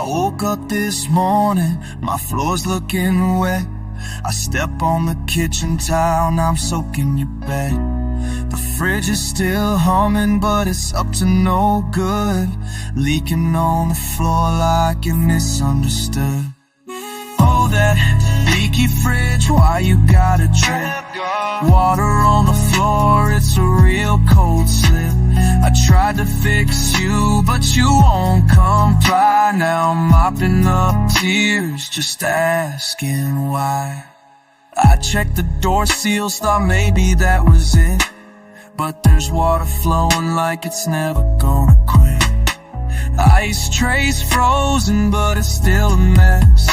woke up this morning, my floor's looking wet. I step on the kitchen tile, now I'm soaking your bed. The fridge is still humming, but it's up to no good. Leaking on the floor like you're misunderstood. Oh, that leaky fridge, why you gotta drip? Water on the floor, it's a real cold slip. I tried to fix you, but you won't comply. Now I'm mopping up tears, just asking why. I checked the door seals, thought maybe that was it, but there's water flowing like it's never gonna quit. Ice trays frozen, but it's still a mess.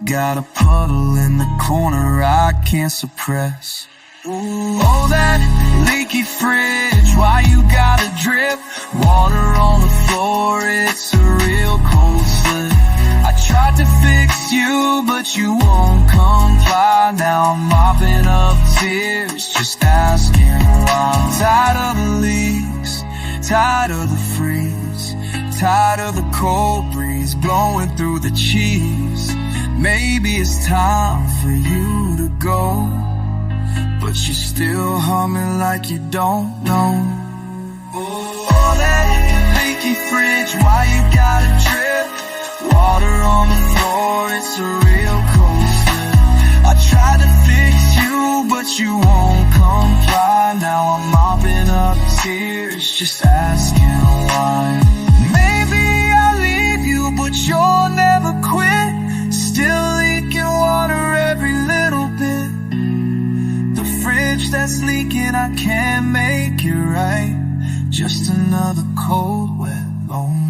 Got a puddle in the corner I can't suppress. Oh, that leaky fridge, why you gotta drip? Water on the floor, it's a real cold slip. I tried to fix you, but you won't comply. Now I'm mopping up tears, just asking why. I'm tired of the leaks, tired of the freeze, tired of the cold breeze blowing through the cheese. Maybe it's time for you to go, but you're still humming like you don't know. Oh, that leaky fridge, why you gotta drip? Water on the floor, it's a real cold slip. I tried to fix you, but you won't comply. Now I'm mopping up tears, just asking why. Maybe I'll leave you, but you'll never quit. Still leaking water every little bit. The fridge that's leaking, I can't make it right. Just another cold, wet, lonely